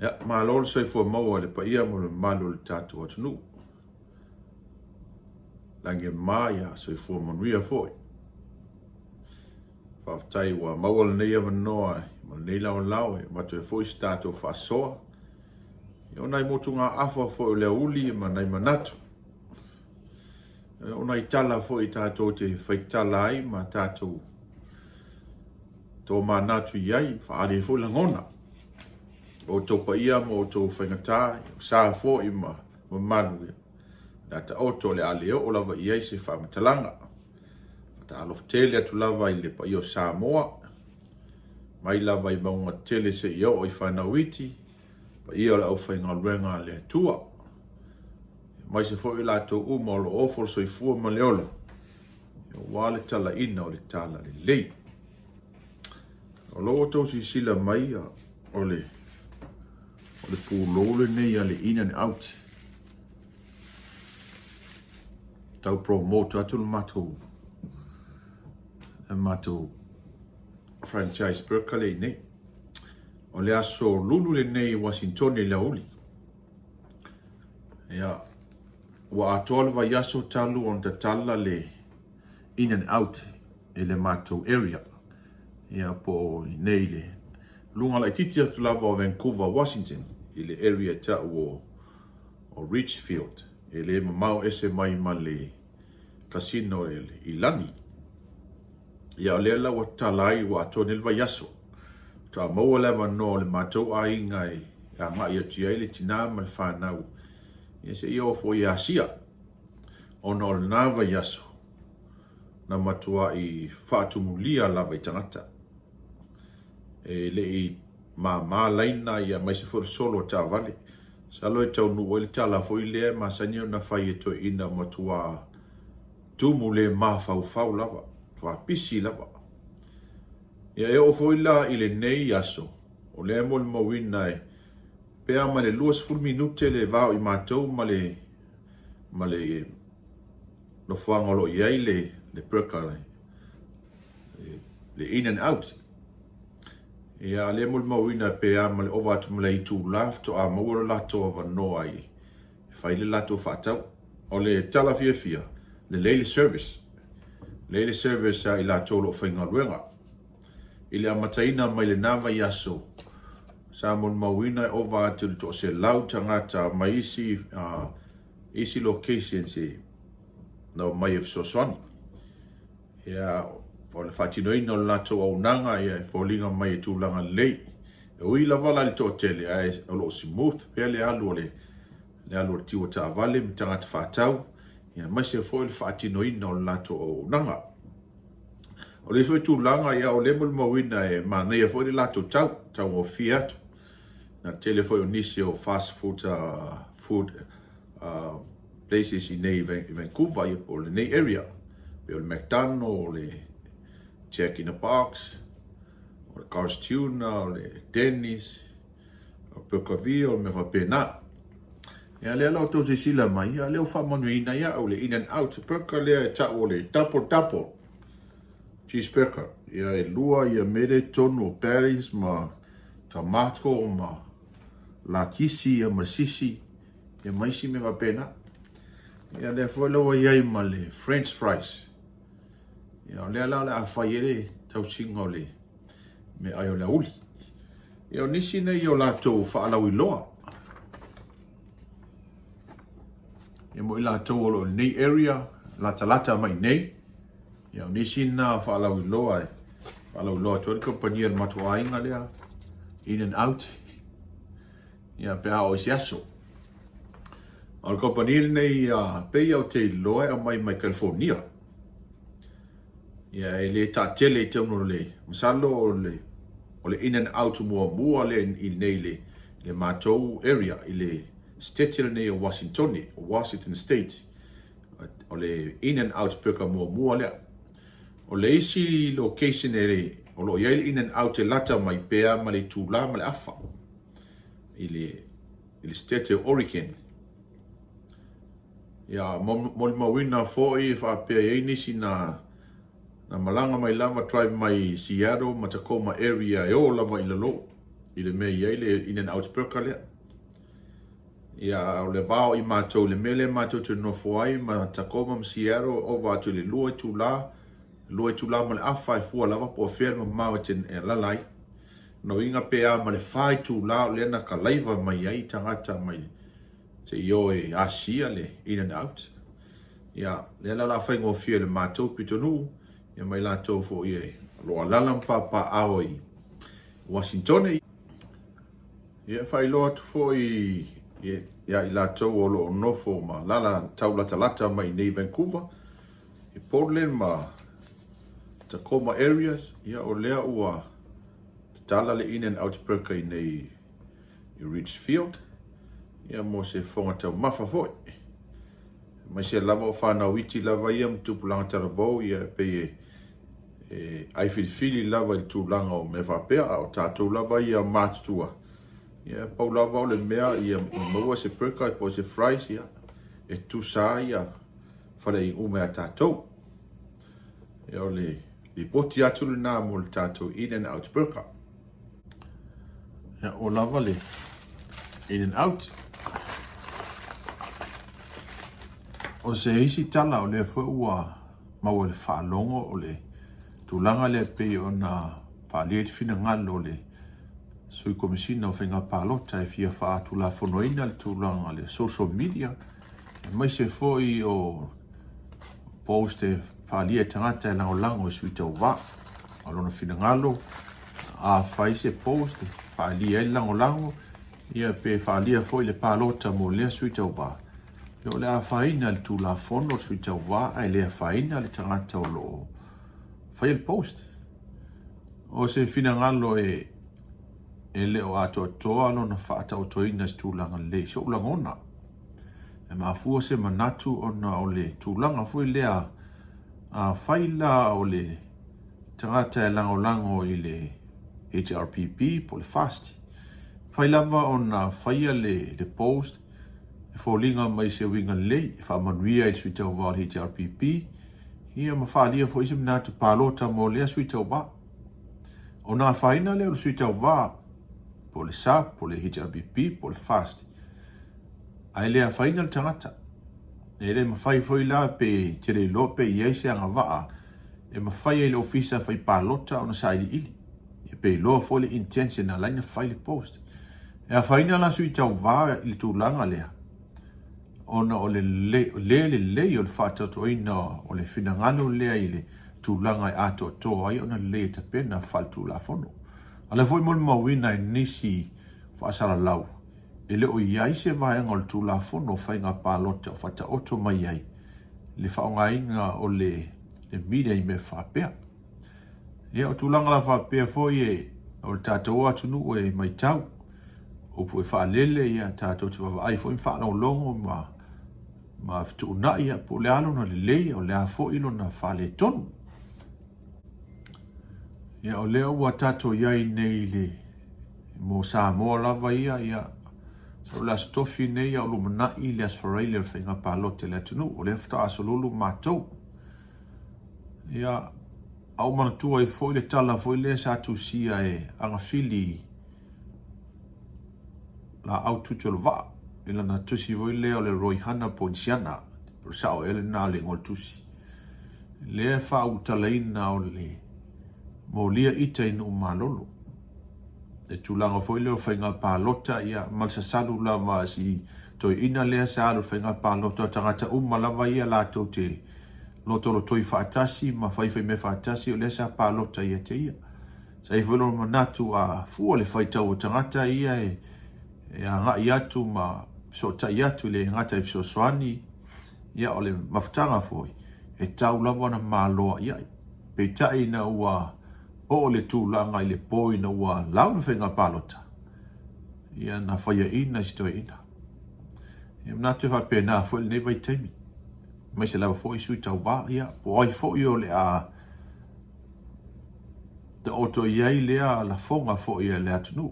Ya, malol sai fo mau le pa ia mo le malol tatu atunu. Lange maya sai fo mo ria foi. Fa tai wa mawal nei ava noa, ma nei lao ma te foi stato fa soa. Yo nai motunga afa fo le uli ma nai manatu. O nai tala fo I tato te faitala ai ma tato to manatu iai fa ale fo langona. O tō paia mo o tō whaingatā, sā fō I ma malu ia. Nā ta oto le aleo o lava iai se whamatalanga. Whata alof tele atu lava I le pa io Samoa. Mai lava I maunga tele se io o I whanawiti. Pa io le au whainga ruenga le atua. Mai se fō I lato uma o lo ofo so I fua ma leola. Wale tala ina o le tala le lei. O lo tō si sila mai o le le pūlole nei a le in and out. Tau promote atu le matou franchise perkale nei. O le aso lulu le nei Washington le lauli. Ia, wa atoa va yaso talu on ta tala le in and out e le matou area. Ia po nei le lunga la titi atu lava o Vancouver, Washington. I le area ta o Richfield. E le mamau ese mai ma le casino I lani. Ia le la wa talai wa atone le vayaso. Ta maua leva no le matou a inga a nga ia tia le tina ma le whanau. Ia se ia fo ia sia. Ono le na vayaso. Na matua I whaatumulia lava I tangata. E le I ma laina ia mai se for solo ta vale. Salo e tau nu o le tala fo I lea ma sanyo na fai e to ina matua tumu le ma fau lava. Tua pisi lava. Ia e o fo ila I le nei aso. O le mo le mawina e pea ma le 2 minute le vau I matou ma le no fuangolo iai le perka le in and out. Ia le mul mawina pea ma le ova atu mlei tu laf to a mawara lato ava noa I. Fai le lato fatau. O le tala fia le leile service. Leile service I lato lo whainga ruenga. I le amataina mai le nava yaso. Sa mul mawina ova atu to se lau tangata ma isi location se no mai of soswani. Ia o le whatino ino lato au nanga ia e fōlinga mai e tūlanga lei. E ui lava la le tō tele ai o lo smooth pia le alu le alu le tiwa ta vale mi tangata whātau. Ia mai se fōi le whatino ino lato au nanga. O le fōi tūlanga ia o le mul mawina e manea fōi le lato tau o fiatu. Na tele fōi o nisi o fast food places I nei Vancouver ia o le nei area. Pe o le McDonald's o le Jack in the Box, o le Carl's Tuna, o le Dennis, o Perkavia, o me whapena. Ia lea lau tau se sila mai, ia leo whamanuina ia o le in and out. Perka lea e ta o le double. Cheese perka. Ia e lua, ia mere tonu o Paris, ma tomato, ma lakisi, ia masisi, ia maisi me whapena. Ia lea whailawa iai ma le French fries. Ia lea lau le a whaiere tau singa o le me ai o le uli. Ia o nisi nei o lātou whaalau I loa. Ia mo I lātou o nei area, lata mai nei. Ia o nisi na whaalau I loa. Whaalau I loa tuari kompania na matua inga lea. In and out. Ia pea o isiaso. O le kompania nei pei au te loa o mai California. Ia e le tātele te uno le masalo o le in and out mua le I nei le matou area I le state nei o Washington State. O le in and out peka mua lea. O le isi location o lo iai le in and out e lata mai pea ma le tūla ma le afa. I le state o Oregon. Ia mo mawina fōi whapea iai nisi na malanga mai lava drive mai Seattle, ma Tacoma area e o lava I lalo. I le mea iai le in and out perka lea. Ia o le vao I mātou le mele mātou te nofo ai ma takoma msiero o vātou le lua i tūlā ma le awha e fua lava po whea ma mau te lalai. No inga pea ma le whai tūlā o lena ka laiva mai ai tangata mai te io e asia le in and out. Ia le la whaingo whia le mātou pitonu ia mai lātou fo ie loa lalam papa ao I Washington. Ia whailoa tu fo ia I lātou o lo nofo ma lala taulata mai nei Vancouver, I Portland ma Tacoma areas, ia o lea ua tala le in and out perka I nei I Ridgefield, ia mo se fonga tau mafa foi. Mai se lava o whanau iti lava ia mtupulanga taravou ia pe ai filifili lava I tūlanga o me whapea o tātou lava ia mātutua. Ia pau lava o le mea ia maua se perka I po se fries ia e tusa ia whare I ume a tātou. Ia o le poti atu le nā mo le tātou in and out perka. Ia o lava le in and out. O se isi tala o le fwe ua maua le whaalongo o le tūlanga le pe o na whaalia te whina ngalo le sui komisina o FAIGA-PALOTA e fia whaatu la whonoina le tūlanga le social media. E mai se foi o post e whaalia tangata e lango sui tau wā. Alona whina ngalo a whai se post e whaalia e lango ia pe whaalia foi le palota mo lea sui tau wā. Yo le a whaina le tūla whono sui tau wā ai le a whaina le tangata o lo whai le post. O se whina ngalo e le o ato toa no na whaata o toina si tūlanga le so ulangona. E mafua se manatu o na o le tūlanga fui lea a whaila o le tangata e lango I le HRPP po le fasti. Whailava o na whaia le post e fōlinga mai se winga le e whamanuia I sui tau wā HRPP. Ia ma whaalia fo isi minatu palota mo lea sui tau wā. O na whaina leo sui tau wā po le sa, po le HRPP, po le fast. Ai lea whaina le tangata. E le mawhai foi la pe te le lope I eise anga waa. E mawhai le ofisa whai palota o na sa ili. E pe loa foi le intention na laina whai le post. E a whaina la sui tau waa I tūlanga lea. Ona o le o le whātauto ina o le whinangalo lea I le tūlanga I ato toa ai ona le ta pena whaltu la whono. Ala foi mo mawina nisi whaasara lau. E le o iai se vaenga o le tūla whono FAIGA-PALOTA o whata oto mai ai. Le whaonga inga o le media I me whapea. E o tūlanga la whapea foi o le tātou atunu o mai tau. O pu whaalele ia tātou te wawa ai foi whaanau longo ma fitu una ia po le alo na le lei o le a fo ilo na whaale tonu. Ia o leo ua tato iai nei le mo sa moa lava ia so le astofi nei au lumana I le asfarai le FAIGA-PALOTA le atunu o le fta asolulu mātou. Ia au manatua I foi le tala foi le sa tusia e anga fili la au tutolo va ila na tusi voi le o le roihana ponsiana por sao ele na le ngol tusi. Le fa utalaina o le mo lia ita inu malolo. E tūlanga foi leo FAIGA-PALOTA ia malsasalu lava si toi ina lea saalu FAIGA-PALOTA tangata lava ia lātou te lotolo toi whaatasi ma whaifai me whaatasi o lea sa palota ia te ia. Sa I whelo manatu a fua le whaitau o tangata ia e a ngai atu ma so tai atu le ngata I fiso soani ia o le mafutanga foi. E tau lava na maloa ia. Pe tai na ua o le tūlanga I le poi na ua lau na FAIGA-PALOTA. Ia na whaia ina stoi ina. Ia mna te whape na fwel ne vai teimi. Mai se lawa fwoi sui tau wā ia. Po ai fwoi o le a te oto iai lea la fonga fwoi le atunu.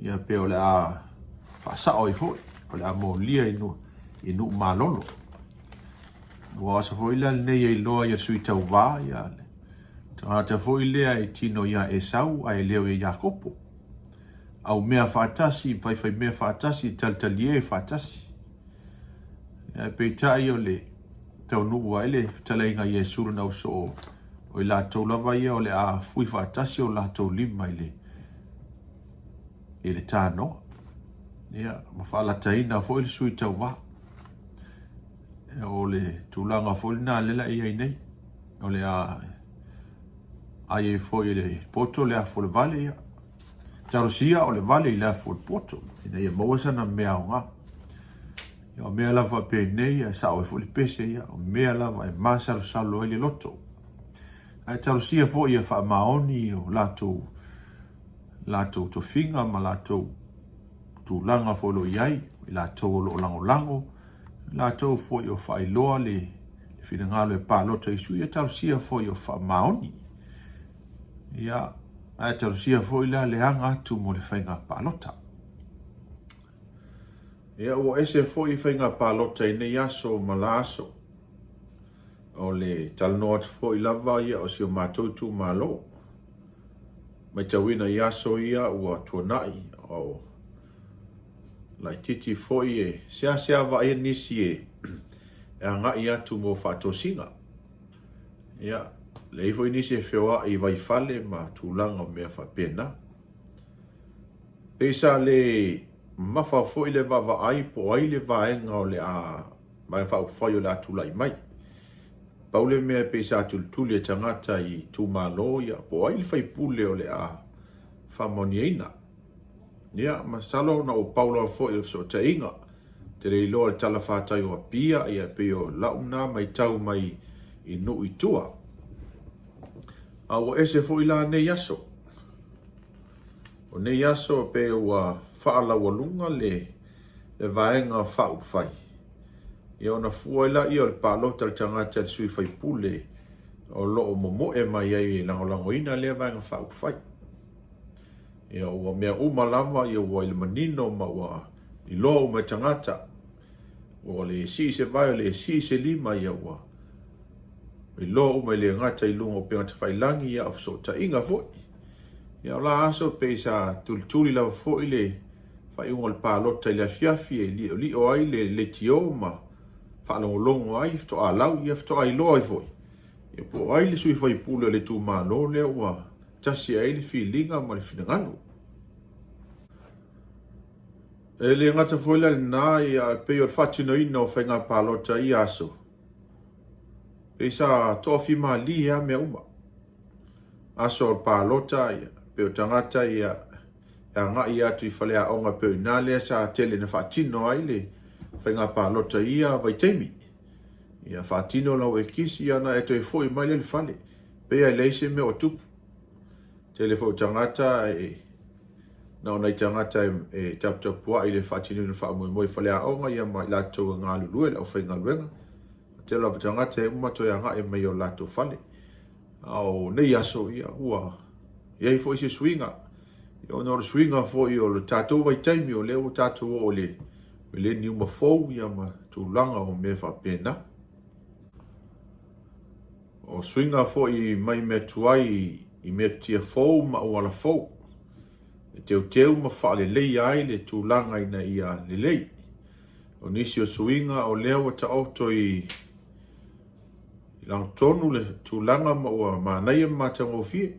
Ia pe o le a whasao I fwoi. O le a mo lia inu malolo. Ua asa fwoi le nei ei loa ia sui tau wā ia le. Tangata foi lea e tino ia Esau ai leo e Jakopo. au mea whaatasi, pai mea whaatasi, taltalie whaatasi. Pe tai o le tau nuu ai le talainga Iesu na uso o i lātou lava ia o le a fui whaatasi o lātou lima i le tāno. Ia, ma whaalataina fo i le sui tau wā. O le tūlanga fo i nā lela i ai nei. O le ai fo i le poto le a fo le vale ia. Tarosia o le vale i le a fo le poto. Ina ia mawasana mea o ngā. O mea lava pe nei a sa o fo le pese ia. O mea lava e masalo salo i le loto. Ai tarosia fo ia wha maoni o lātou to finga ma lātou tūlanga fo lo iai. I lātou lo lango. Lātou fo i o wha iloa le whingalo e pālota isu. Ia tarosia fo i o wha maoni. Ia ai tarosia fo i la le hanga atu mo le whainga pālota. Ia ua ese fo i whainga pālota i nei aso ma la aso. O le talanoat fo i lava ia o si o mātoutu mālo. Mai tawina i aso ia ua tuanai o lai titi fo i e sea va e nisi e anga i atu mo whatosinga. Ia le ifo i nisi e whioa i vai fale ma tūlanga mea whapena. Pesa le mawha fo i le vava ai po ai le vaenga o le a mai whai o le atulai mai. Paule mea pesa tultuli e tangata i tūmalo ia po ai le whai pule o le a whamoniaina. Ia masalo na o paula fo i so te inga. Te rei loa le tala whātai o pia ia pe o launa mai tau mai i nu i tua. A o ese fo i la nei aso. O nei aso pe ua whaala walunga le vaenga whau whai. Ia ona fuaila i o le pālota le tangata le sui whai pule o loo momo e mai ai lango ina le vaenga whau whai. Ia ua mea lava ia ua ile manino ma ua i loa ume tangata. Ua le si se vai o le si se lima ia ua. I loa ume le ngata i lungo pe ngata whailangi ia of so ta inga foi. Ia la aso pe sa tultuli lava foi le whai ungo le pālota i le afiafi e li o ai le tio ma whaalongolongo ai fto a lau ia fto ai loa i foi. Ia po ai le sui whai pule le tu malo le ua tasi ai le whilinga ma le whinanganu. E le ngata foila le nā i a peo le whatino ina o whainga pālota i aso. Pe sa tofi ma li ea mea uma. Aso o pālota ia peo tangata ia ngā i atu i whalea onga peo ina lea sa tele na whatino ai le whainga pālota ia vai teimi. Ia whatino lau e kisi ana e toi fo i mai le whale. Pea i leise mea o tupu. Telefo tangata na ona tangata e tapua i le whatino na wha moi whalea onga ia mai lato ngā lulue au whainga luenga. Tela tangata e umato ia ngā e mai o lato whale. Au nei aso ia ua. Iai fo i se swinga. Ia ona o swinga fo i o le tatou vai taimi o leo tatou o le le ni uma fou ia ma tūlanga o me whapena. O swinga fo i mai me tuai i me tia fou ma o ala fou. E teu ma whaale lei ai le tūlanga ina ia le lei. O nisi o swinga o leo ta auto i lang tonu le tūlanga ma o manai ma tangofie.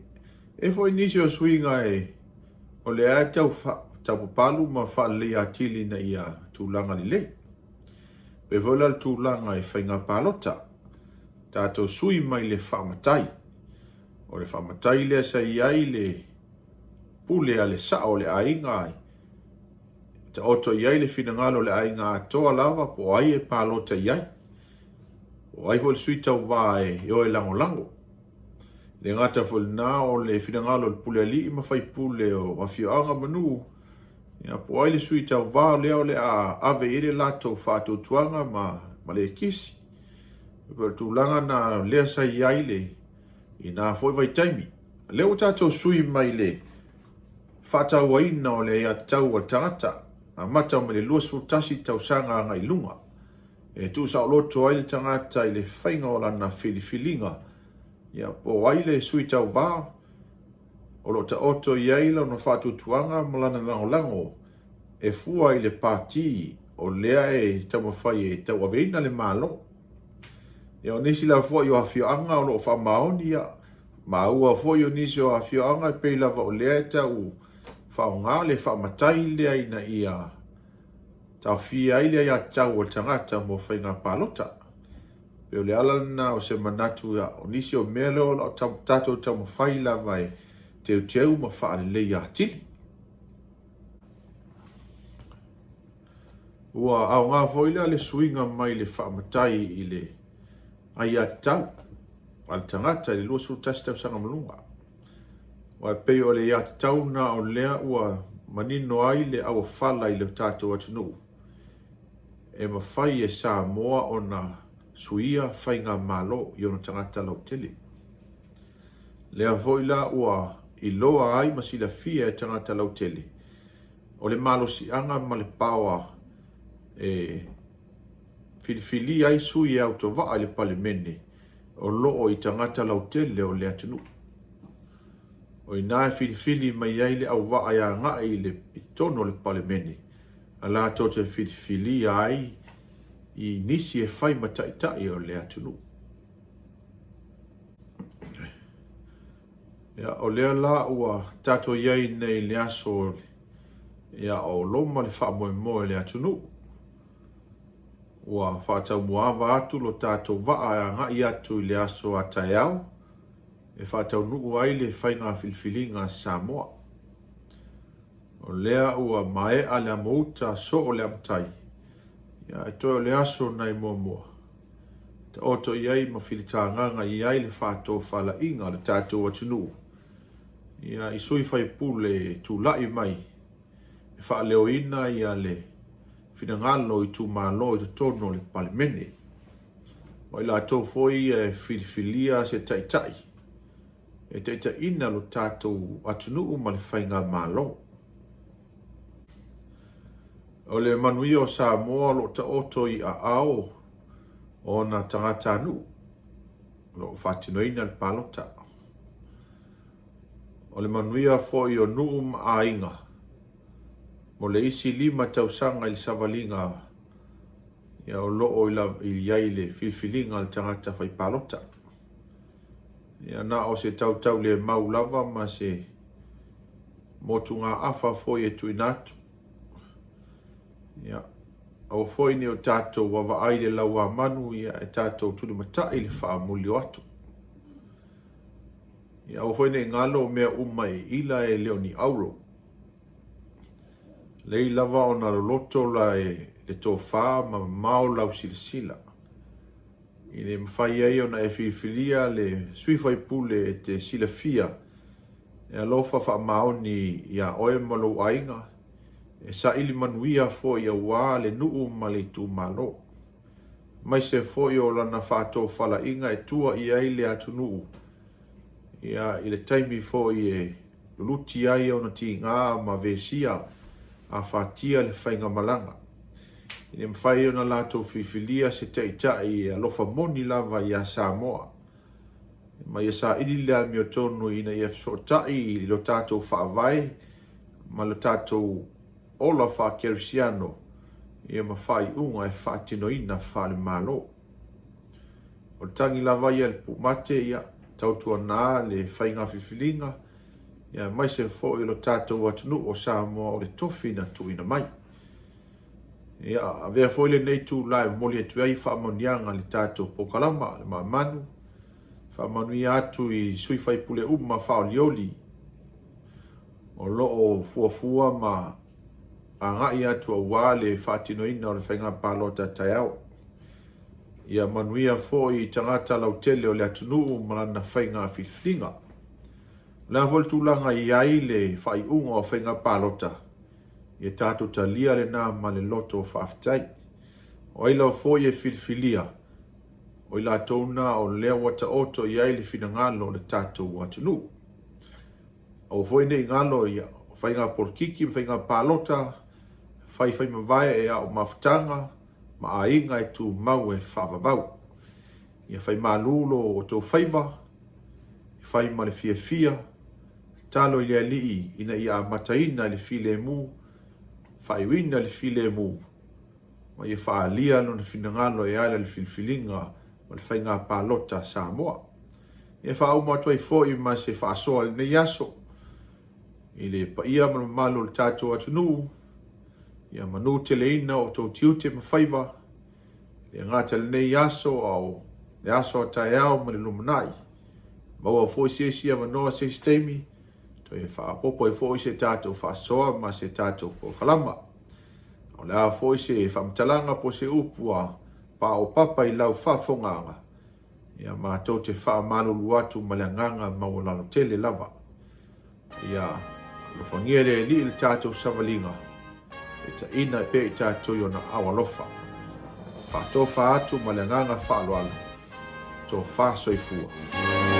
E fo i nisi o swinga o le ai tau palu ma whaale lei atili na ia tūlanga li lei. Pe vola le tūlanga e whainga pālota. Tātou sui mai le whamatai. O le whamatai le sa iai le pule a le sa o le ainga ai. Ta oto iai le whinangalo le ainga atoa lava po ai e pālota iai. O ai fo le sui tau wā e o e lango. Le ngata fo le nā o le whinangalo le pule ali ima whai pule o whawhianga manu. Ia po ai le sui tau wā leo le a ave ere lato whātou tuanga ma le kisi. Pero tūlanga na lea sa iai le i nā foi vai taimi. Leo tātou sui mai le whātau aina o le ia tau a tangata. A mata o me le luas futasi tau sanga ngai lunga. E tu sa loto ai le tangata i le whainga o lana whilinga. Ia po ai le sui tau wā. o lo ta oto iai la no whātutuanga malana lango e fua i le pāti o lea e tamawhai e tau aveina le malo. E o nisi la fua i o hawhioanga o lo whamaoni ia. Ma ua fua i o nisi o hawhioanga e pei lava o lea e tau whaonga le whamatai lea ina ia. Tau fia ai lea ia tau o tangata mo FAIGA-PALOTA. Pe o le alana o se manatu ia o nisi o mea leo o tato tamawhai lava e teu ma whaale leia atili. Ua au ngā foila le suinga mai le whaamatai i le ai ati tau. Al tangata le lua su tasi tau sanga malunga. Ua pei o le ati tau na o lea ua manino ai le awa whala i le tātou atunu. E mawhai e Samoa o na suia whainga malo i ona tangata lau tele. Lea foila ua i loa ai masila fia e tangata lau tele. O le malo si anga ma le pawa e filifili ai sui au to va le palemene o loo i tangata lau tele o le atunu. O ina filifili mai ai le au va ia ngai le tono le palemene. Ala to te filifili ai i nisi e fai mataitai o le atunu. Ya o lea la ua tato iai nei le aso ya o loma le wha moe le atunu. Ua whātau muawa atu lo tato waa a ngai atu i le aso a tai au. E whātau nuku ai le whainga filfilinga Samoa. O lea ua mae a le amouta so o le amtai. Ya e toi o le aso nai mua. Te oto iai ma filitanganga iai le whātau whala inga le tato atunu. Ya isui whai pule tūlai mai. E wha leo ina ia le finangalo i tu malo i tu tono le palemene. Wai la tau foi e filifilia se taitai. E taita ina lo tātou atunu ma le whainga malo. O le manui o Samoa lo ta oto i a ao o na tangata anu. Lo whatinoina le palota. O le manuia fo i o nuum a inga. Mo le isi 5 tausanga i savalinga. Ia o loo i iai le filfilinga le tangata fai palota. Ia na o se tau le maulava ma se motunga afa fo i e tuinatu. Ia o fo i ni o tato wawa ai le laua manu ia e tato tuli matai le wha mulio atu. Ia o fo i ne ngalo mea umai ila e leo ni auro. Lei lava o na loto la e le tō wha ma mao lau sila. I ne mwhai ai o na e whiwhilia le suifai pule e te sila fia. E alofa wha maoni ia oe malo ainga. E sa ili manuia fo ia wā le nuu ma le tū malo. Mai se fo i o lana whātō whala inga e tua i ai le atu nuu. Ia i le taimi fo i e luti ai o na ti ngā ma vesia a whātia le whainga malanga. I ne mwhai o na lato whiwhilia se teitai e alofa moni lava i a Samoa. Ma ia sa ili lea mio tonu ina i e whotai i lo tātou whaavai ma lo tātou ola wha kerisiano i e mawhai unga e whaatino ina whale malo. O tangi lava i alpu mate ia tautua nā le whainga whiwhilinga ia mai se fo i lo tātou atunu o Samoa o le tofi na tuina mai. Ia vea fo i le nei tū lai moli e tuai whaamonianga le tātou pokalama le mamanu. Whaamanu atu i sui whai pule uma whaolioli. O loo fuafua ma a ngai atu a wale whaatino ina o le FAIGA-PALOTA tai au. Ia manuia fo i tangata lau tele o le atunu malana whainga whiwhilinga. Lea voltulanga i ai le whaiunga o FAIGA-PALOTA. Ia tātou talia le nā ma le loto o whaaftai. O ila o fo i e whiwhilia. O ila tōna o lea wata oto i ai le finangalo le tātou atunu. O fo i nei ngalo i whainga porkiki FAIGA-PALOTA. Fai mawai e au mawhtanga, ma a inga e tu mau e whawawau. Ia fai malulo o tō whaiva, fai ma le fia, talo i ali ina ia mataina le file mu faiwina le file mu ma ia faalia no na finangalo e ala le filfilinga ma le FAIGA-PALOTA Samoa ia fauma toi foi ma se faasoa le yaso ile pa ia ma malo le tato atunu ia manu teleina o tau tiute ma faiva ia ngata le nei yaso au le aso tai au ma le lumanai ma ua foi sia manoa se stemi to ia faapopo e foi se tato faasoa ma se tato po kalama o le a foi se famtalanga po se upua pa o papa i lau fafonganga ia mātou te whaamalulu atu ma le nganga ma o lalo tele lava. Ia lo whangia le li le tātou savalinga. E ta ina e pe i tātou i ona awalofa. Whātofa atu ma le nganga whaaloalo. Tō whāsoifua.